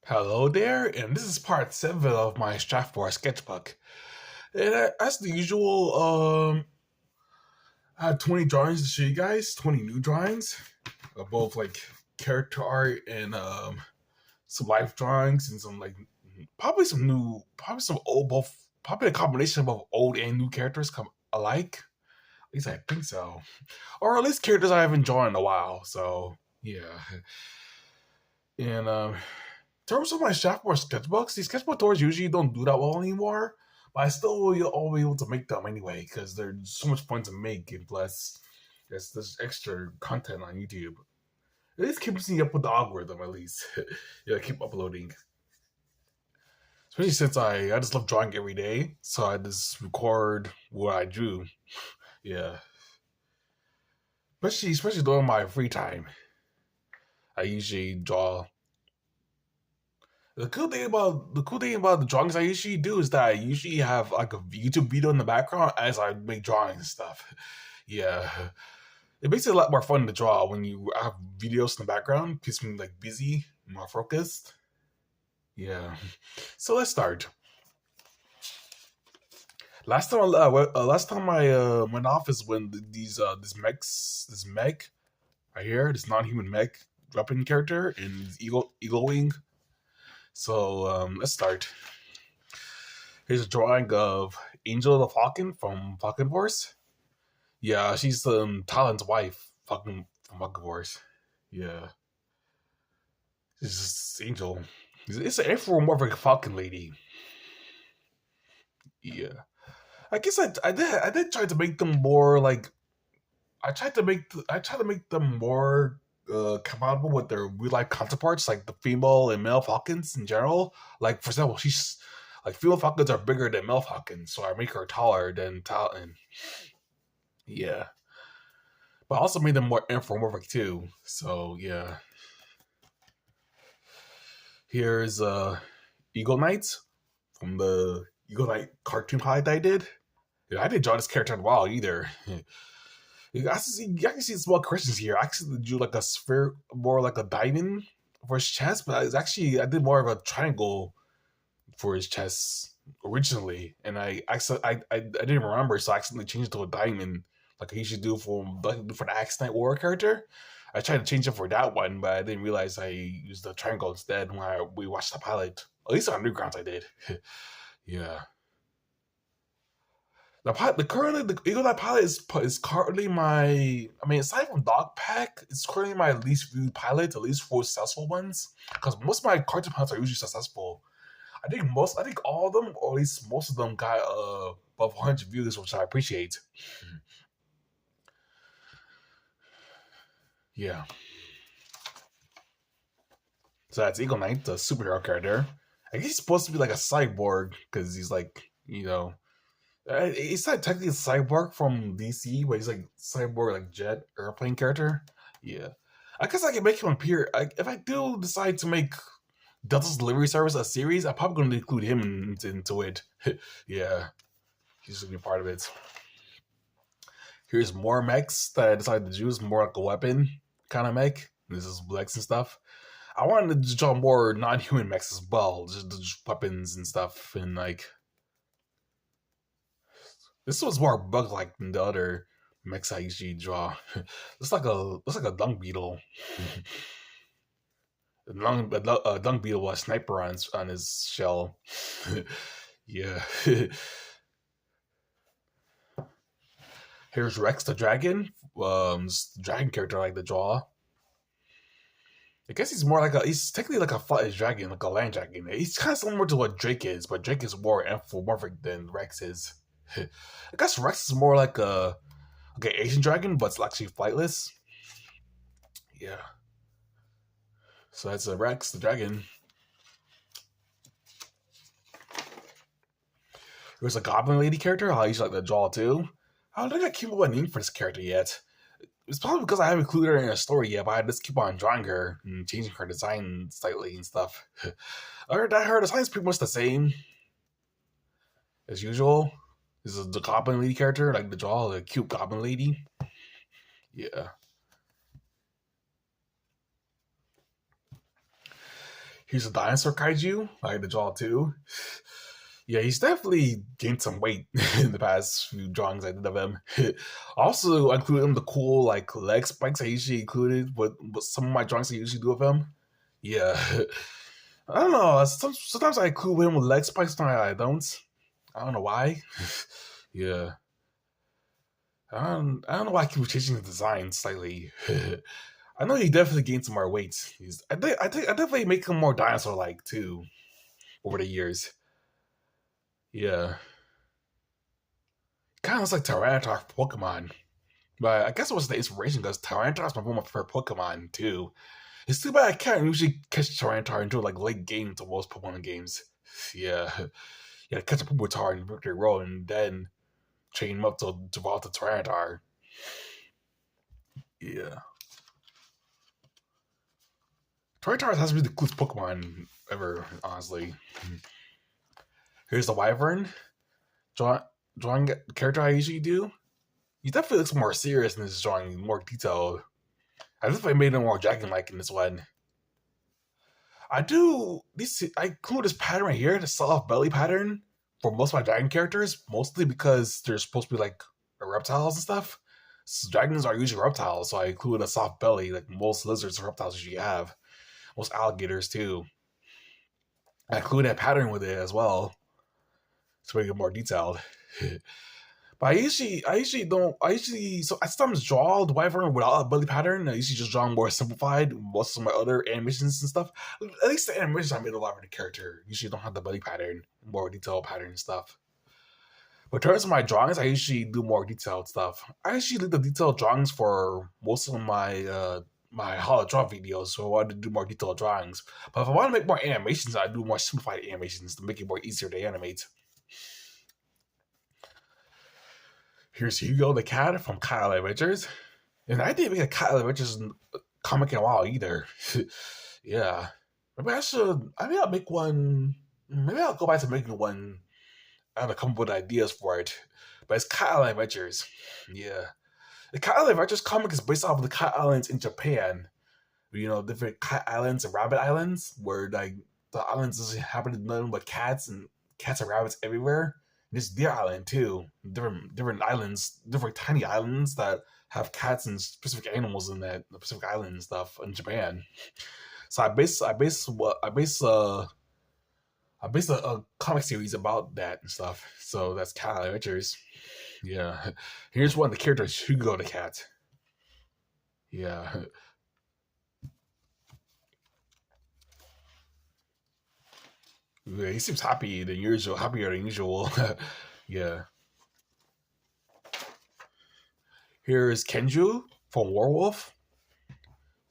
Hello there, and this is part 7 of my Strathmore sketchbook. And as the usual, I have 20 drawings to show you guys, 20 new drawings, of both like character art and some life drawings and some like probably some new, probably some old, both probably a combination of both old and new characters come alike. At least I think so, or at least characters I haven't drawn in a while. So yeah, and terms of my Strathmore sketchbooks, these sketchbook tours usually don't do that well anymore. But I still will all be able to make them anyway because they're so much fun to make, and plus there's extra content on YouTube. At least keeps me up with the algorithm. At least, yeah, keep uploading. Especially since I just love drawing every day, so I just record what I drew. Yeah, especially during my free time, I usually draw. The cool thing about the drawings I usually do is that I usually have like a YouTube video in the background as I make drawings and stuff. Yeah, it makes it a lot more fun to draw when you have videos in the background. Keeps me like busy, more focused. Yeah, so let's start. Last time I went off is when this mech right here, this non-human mech weapon character in Eagle Wing. So let's start. Here's a drawing of Angel the Falcon from Falcon Force. Yeah, she's Talon's wife, fucking from Falcon Force. Yeah, it's just Angel. It's an anthropomorphic Falcon lady. Yeah, I guess I did try to make them more like I tried to make them more compatible with their real life counterparts, like the female and male Falcons in general. Like for example, she's like female Falcons are bigger than male Falcons, so I make her taller than Talon. Yeah, but I also made them more anthropomorphic too. So yeah, here's Eagle Knight from the Eagle Knight cartoon pilot I did. Yeah, I didn't draw this character in a while either. I can see small questions here. I actually drew like a sphere, more like a diamond for his chest, but it's actually I did more of a triangle for his chest originally, and I didn't remember, so I accidentally changed it to a diamond, like I usually do for the Axe Knight War character. I tried to change it for that one, but I didn't realize I used the triangle instead when we watched the pilot. At least on Newgrounds I did. Yeah. The Eagle Eye pilot is currently my. I mean, aside from Dogpack, it's currently my least viewed pilot, at least for successful ones. Because most of my cartoon pilots are usually successful. I think all of them, or at least most of them, got above 100 views, which I appreciate. Yeah. So that's Eagle Knight, the superhero character. I guess he's supposed to be like a cyborg because he's like, he's not technically a cyborg from DC, but he's like cyborg, like jet airplane character. Yeah, I guess I can make him appear. If I do decide to make Delta's Delivery Service a series, I'm probably going to include him into it. Yeah, he's going to be part of it. Here's more mechs that I decided to use more like a weapon kind of mech. This is Lex and stuff. I wanted to draw more non-human mechs as well, just weapons and stuff, and like this was more bug like than the other mechs I usually draw. Looks like a dung beetle. A dung beetle with a sniper on his shell. Yeah. Here's Rex the dragon. Dragon character I like to draw. I guess he's technically like a flightless dragon, like a land dragon. He's kind of similar to what Drake is, but Drake is more anthropomorphic than Rex is. I guess Rex is more like an Asian dragon, but it's actually flightless. Yeah. So that's a Rex the dragon. There's a Goblin Lady character. I usually like to draw too. I don't think I came up with a name for this character yet. It's probably because I haven't included her in a story yet, but I just keep on drawing her and changing her design slightly and stuff. Her design's pretty much the same as usual. This is the Goblin Lady character, like the draw, the cute Goblin Lady. Yeah. He's a dinosaur kaiju. I had to draw too. Yeah, he's definitely gained some weight in the past few drawings I did of him. Also, I included him the cool like leg spikes I usually included with some of my drawings I usually do of him. Yeah, I don't know. Sometimes I include him with leg spikes, sometimes I don't. I don't know why. Yeah, I don't know why I keep changing the design slightly. I know he definitely gained some more weight. I definitely make him more dinosaur like too over the years. Yeah, kind of looks like Tyranitar for Pokemon. But I guess it was the inspiration because Tyranitar is one of my favorite Pokemon too. It's too bad I can't usually catch Tyranitar until like late game to most Pokemon games. Yeah, yeah, catch a Pupitar in Victory Road and then chain him up to evolve the Tyranitar. Yeah, Tyranitar has to be the coolest Pokemon ever, honestly. Here's the Wyvern. Drawing character I usually do. He definitely looks more serious in this drawing, more detailed. I definitely made him more dragon-like in this one. I do this. I include this pattern right here, the soft belly pattern, for most of my dragon characters, mostly because they're supposed to be like reptiles and stuff. So dragons are usually reptiles, so I include a soft belly, like most lizards and reptiles usually have. Most alligators too. I include that pattern with it as well to make it more detailed. But I sometimes draw the wyvern without a belly pattern. I usually just draw more simplified. Most of my other animations and stuff, at least the animations I made a lot of the character usually don't have the belly pattern, more detailed pattern and stuff. But in terms of my drawings, I usually do more detailed stuff. I usually leave the detailed drawings for most of my how to draw videos, so I want to do more detailed drawings. But if I want to make more animations, I do more simplified animations to make it more easier to animate. Here's Hugo the cat from Kyle Adventures. And I didn't make a Kyle Adventures comic in a while either. Yeah. Maybe I'll make one. Maybe I'll go back to making one. I have to come up with ideas for it. But it's Kyle Adventures. Yeah. The Kyle Adventures comic is based off of the cat islands in Japan. You know, different cat islands and rabbit islands, where like the islands just happen to be nothing but cats and rabbits everywhere. This deer island too. Different islands, different tiny islands that have cats and specific animals in that the Pacific Island and stuff in Japan. So I base a comic series about that and stuff. So that's Cat Adventures. Yeah. Here's one of the characters, Hugo the cat. Yeah. Yeah, he seems happier than usual. Yeah. Here's Kenju from Warwolf.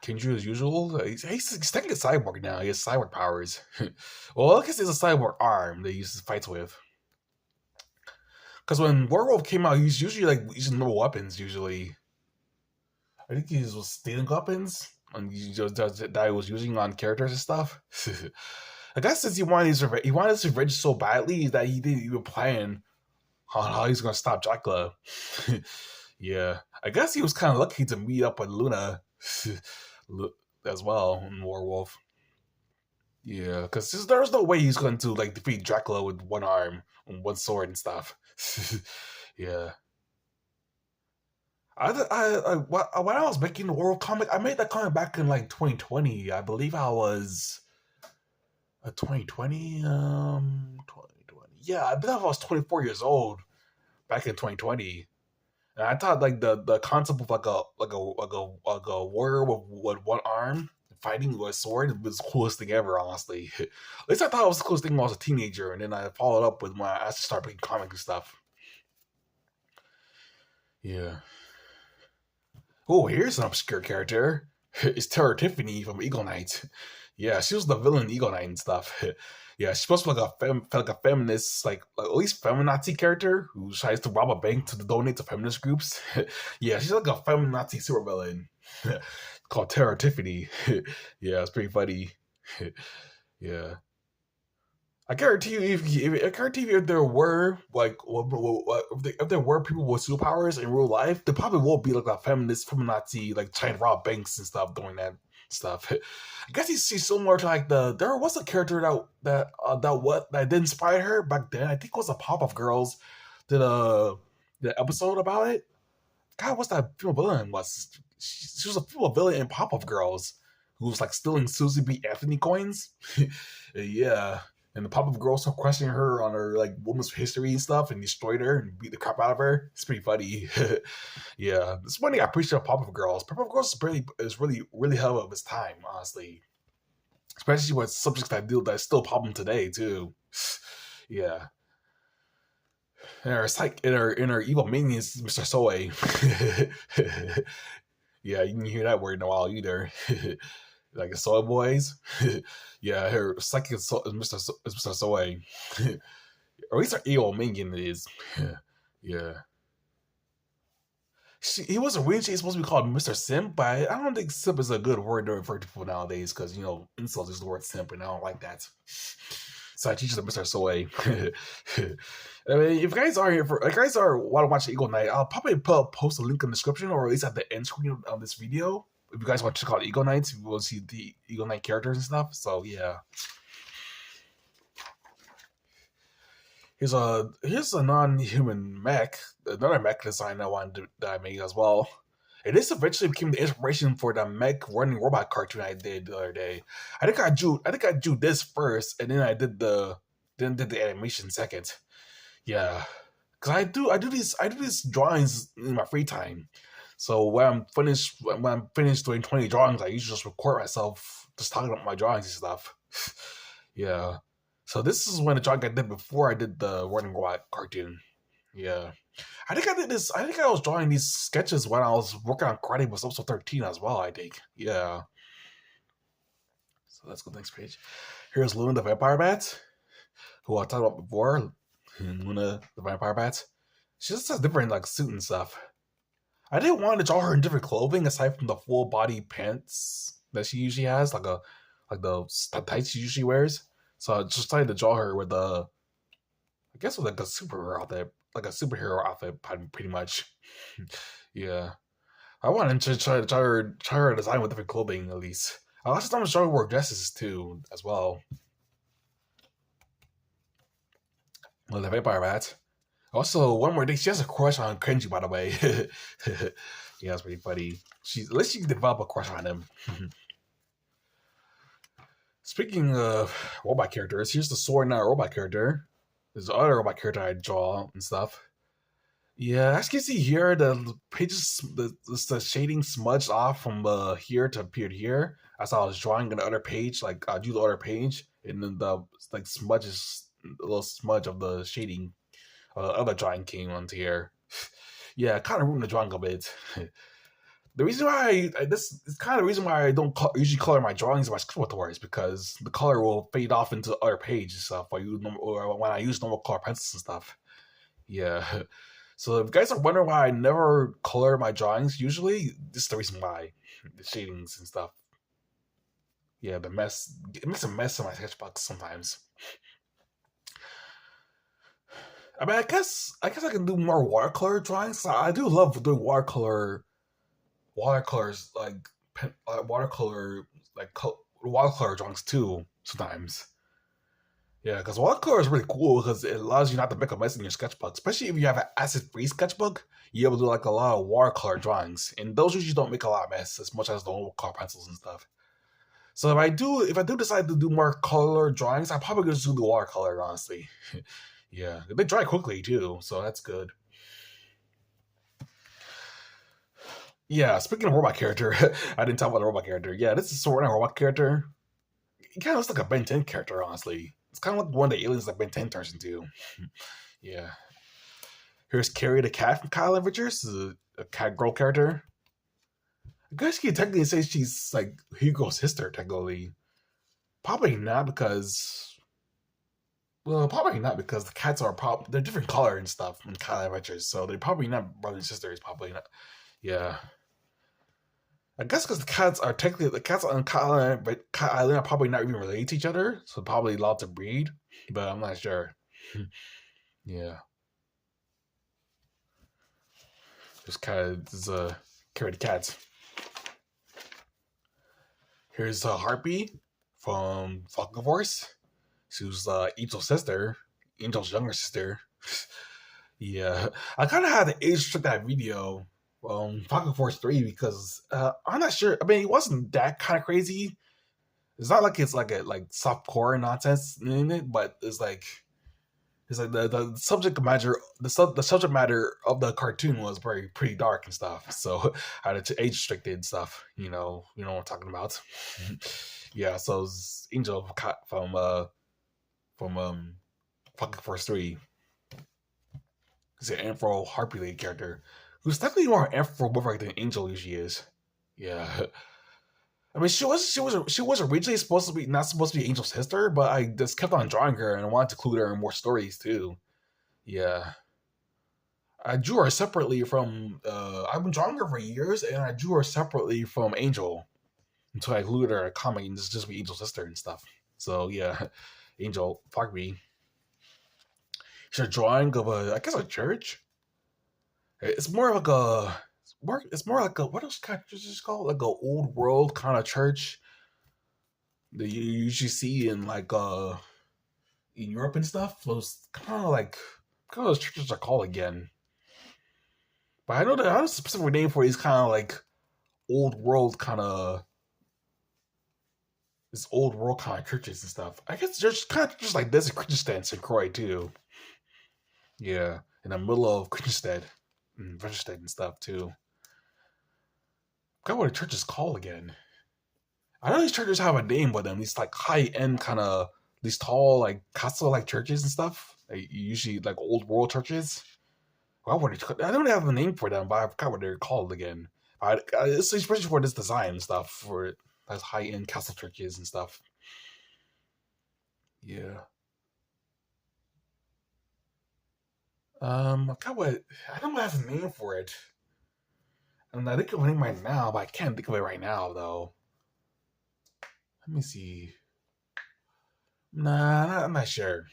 Kenju as usual. He's technically a cyborg now. He has cyborg powers. Well, I guess it's a cyborg arm that he uses fights with. Because when Werewolf came out, he was usually like using normal weapons. Usually, I think he was stealing weapons and that he was using on characters and stuff. I guess since he wanted his revenge so badly that he didn't even plan on how he's gonna stop Dracula. Yeah, I guess he was kind of lucky to meet up with Luna as well in Werewolf. Yeah, because there's no way he's going to like defeat Dracula with one arm and one sword and stuff. Yeah. When I was making the World comic, I made that comic back in like 2020. I believe I was 2020. 2020. Yeah, I believe I was 24 years old back in 2020, and I thought like the concept of like a warrior with one arm fighting with a sword was the coolest thing ever. Honestly, at least I thought it was the coolest thing when I was a teenager, and then I followed up with when I actually started making comics and stuff. Yeah. Oh, here's an obscure character. It's Terror Tiffany from Eagle Knight. Yeah, she was the villain in Eagle Knight and stuff. Yeah, she's supposed to be like a feminist, like at least feminazi character who tries to rob a bank to donate to feminist groups. Yeah, she's like a feminazi supervillain called Terror Tiffany. Yeah, it's pretty funny. Yeah. I guarantee you, if there were like, if there were people with superpowers in real life, there probably will be like a feminazi like trying to rob banks and stuff doing that. stuff. I guess she's similar to like there was a character that did inspire her back then. I think it was the Pop Up Girls did the episode about it. God, what's that female villain was? She was a female villain in Pop Up Girls who was like stealing Susie B. Anthony coins. Yeah. And the Pop Up Girls were questioning her on her like woman's history and stuff and destroyed her and beat the crap out of her. It's pretty funny. Yeah. It's funny I appreciate Pop Up Girls. Pop Up Girls is really hell of its time, honestly. Especially with subjects that deal that's still a problem today too. Yeah. And her evil minion is Mr. Soe. Yeah, you didn't hear that word in a while either. Like the Soy Boys. Yeah, her psychic is Mr. Soy. Or at least her evil minion is. Yeah. He was originally supposed to be called Mr. Simp, but I don't think simp is a good word to refer to people nowadays because, insults is the word simp, and I don't like that. So I teach them Mr. Soy. I mean, if you guys are want to watch Eagle Knight, I'll probably post a link in the description or at least at the end screen of this video. If you guys want to check out Eagle Knights, you will see the Eagle Knight characters and stuff. So yeah. Here's a non-human mech, another mech design that I made as well. And this eventually became the inspiration for the mech running robot cartoon I did the other day. I think I drew this first, and then I did the animation second. Yeah, because I do these drawings in my free time. So when I'm finished doing 20 drawings, I usually just record myself just talking about my drawings and stuff. Yeah. So this is when the drawing I did before I did the running robot cartoon. Yeah. I think I did this. I think I was drawing these sketches when I was working on Karate was episode 13 as well, I think. Yeah. So let's go to the next page. Here's Luna the Vampire Bat, who I talked about before. Luna the Vampire Bat. She just has different like suit and stuff. I didn't want to draw her in different clothing aside from the full body pants that she usually has, like the tights she usually wears. So I just decided to draw her with like a superhero outfit, pretty much. Yeah, I wanted to try her design with different clothing at least. I also thought she wore dresses too, as well. Well, the Vampire Bat. Also, one more thing, she has a crush on Kenji, by the way. Yeah, that's pretty funny. At least she developed a crush on him. Speaking of robot characters, here's the Sword Now robot character. There's the other robot character I draw and stuff. Yeah, as you can see here, the pages, the shading smudged off from here to here. As I was drawing on the other page, like I do the other page, and then the like smudges, a little smudge of the shading, other drawing came onto here. Yeah, kind of ruined the drawing a bit. The reason why this is kind of the reason why I don't usually color my drawings in my sketchbook is because the color will fade off into the other page and stuff. Or when I use normal color pencils and stuff. Yeah. So if you guys are wondering why I never color my drawings, usually this is the reason why. The shadings and stuff. Yeah, it makes a mess in my sketchbook sometimes. I mean, I guess I can do more watercolor drawings. I do love doing watercolors like watercolor drawings too sometimes. Yeah, because watercolor is really cool because it allows you not to make a mess in your sketchbook, especially if you have an acid-free sketchbook. You're able to do like a lot of watercolor drawings, and those usually don't make a lot of mess as much as the normal color pencils and stuff. So if I do decide to do more color drawings, I probably just do the watercolor, honestly. Yeah, they dry quickly too, so that's good. Yeah, speaking of robot character, I didn't talk about the robot character. Yeah, this is sort of a robot character. It kind of looks like a Ben 10 character, honestly. It's kind of like one of the aliens that Ben 10 turns into. Yeah. Here's Carrie the cat from Kyle Adventures. This is a cat girl character. I guess you can technically say she's like Hugo's sister, technically. Probably not because the cats are they're different color and stuff in Kyle Adventures, so they're probably not brother and sisters. Probably not. Yeah. I guess because the cats on Kyle Island are probably not even related to each other, so probably allowed to breed, but I'm not sure. Yeah. Just kind of carry the cats. Here's Harpy from Falcon Force. She was Angel's sister, Angel's younger sister. Yeah, I kind of had to age check that video, Falcon Force 3, because I'm not sure. I mean, it wasn't that kind of crazy. It's not like it's like a like soft core nonsense in it, but it's like the subject matter the subject matter of the cartoon was very pretty dark and stuff. So I had to age restricted and stuff. You know what I'm talking about. Yeah, so it's Angel from Fucking Force 3. He's an Afro Harpy Lady character who's technically more Afro Wolverine than Angel usually is. Yeah. I mean, she was originally supposed to be not supposed to be Angel's sister, but I just kept on drawing her and I wanted to include her in more stories too. Yeah, I drew her separately from. I've been drawing her for years, and I drew her separately from Angel until I included her in a comic and just be Angel's sister and stuff. So yeah, Angel, fuck me. It's a drawing of I guess a church. It's more like a it's more like a what else kind of church is it called? Like a old world kind of church that you usually see in in Europe and stuff. Those kind of those churches are called again. But I know that I have a specific name for these kind of like old world kind of this old world kind of churches and stuff. I guess there's kind of just like this in Christiansted and St. Croix too. Yeah, in the middle of Christiansted and Christiansted and stuff too. I forgot what a church is called again. I know these churches have a name with them. These like high end kind of these tall like castle like churches and stuff. Like, usually like old world churches. Well, I don't have a name for them, but I forgot what they're called again. It's especially for this design and stuff for those high end castle churches and stuff. Yeah. I forgot what I don't have a name for it. And I think of a name right now, but I can't think of it right now though. Let me see. Nah, I'm not sure.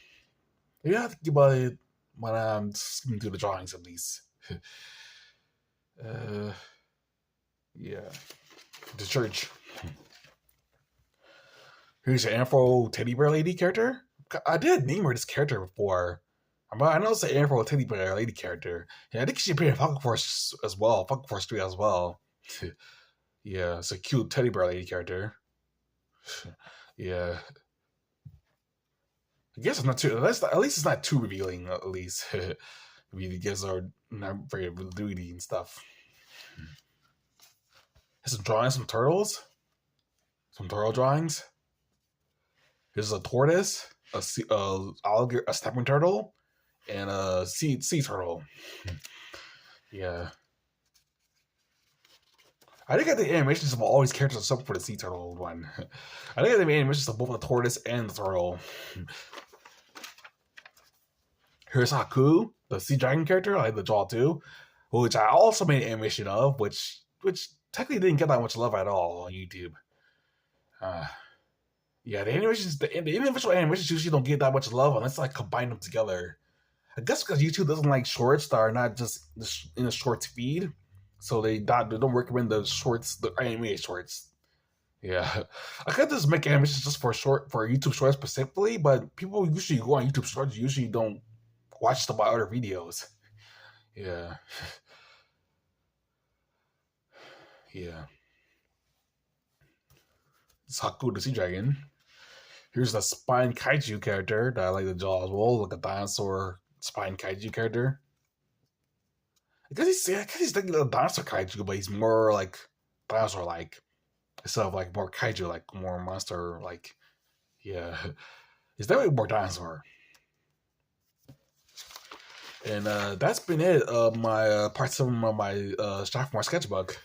Maybe I have to think about it when I'm skimming through the drawings at least. uh, yeah. The church. Here's an Afro teddy bear lady character. I did name her this character before. I know it's an Afro teddy bear lady character. Yeah, I think she appeared in Falcon Force as well. Falcon Force 3 as well. Yeah, it's a cute teddy bear lady character. Yeah. I guess it's not too. At least it's not too revealing. At least, I mean, you guys are not very nudity and stuff. Here's some drawings, some turtles, some turtle drawings. Here's a tortoise, alligator, a stepping turtle, and a sea turtle. Yeah, I think I did animations of all these characters except for the sea turtle one. I think I did animations of both the tortoise and the turtle. Here's Haku, the sea dragon character, I like the draw too, which I also made an animation of, which technically didn't get that much love at all on YouTube. Yeah, the animations, the individual animations usually don't get that much love unless I combine them together. I guess because YouTube doesn't like shorts that are not just in a shorts feed, so they don't recommend the shorts, the animated shorts. Yeah, I could just make animations just for YouTube shorts specifically, but people usually go on YouTube shorts usually don't watch some of my other videos. Yeah. Yeah. It's Haku the Sea Dragon. Here's the spine kaiju character that I like to draw as well, like a dinosaur spine kaiju character. I guess he's like a dinosaur kaiju, but he's more like dinosaur like instead of like more kaiju, like more monster like. Yeah. He's definitely more dinosaur. And that's been it. My part 7 of my Strathmore sketchbook.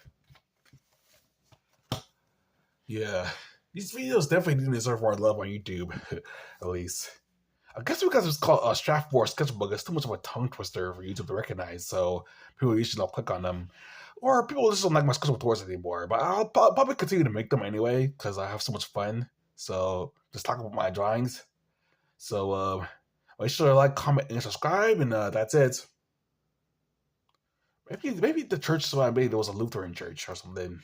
Yeah, these videos definitely do deserve more love on YouTube, at least. I guess because it's called a Strathmore sketchbook, it's too much of a tongue twister for YouTube to recognize, so people usually don't click on them. Or people just don't like my sketchbook tours anymore. But I'll probably continue to make them anyway, because I have so much fun. So, just talk about my drawings. So, make sure to like, comment, and subscribe, and that's it. Maybe the church so I made there was a Lutheran church or something.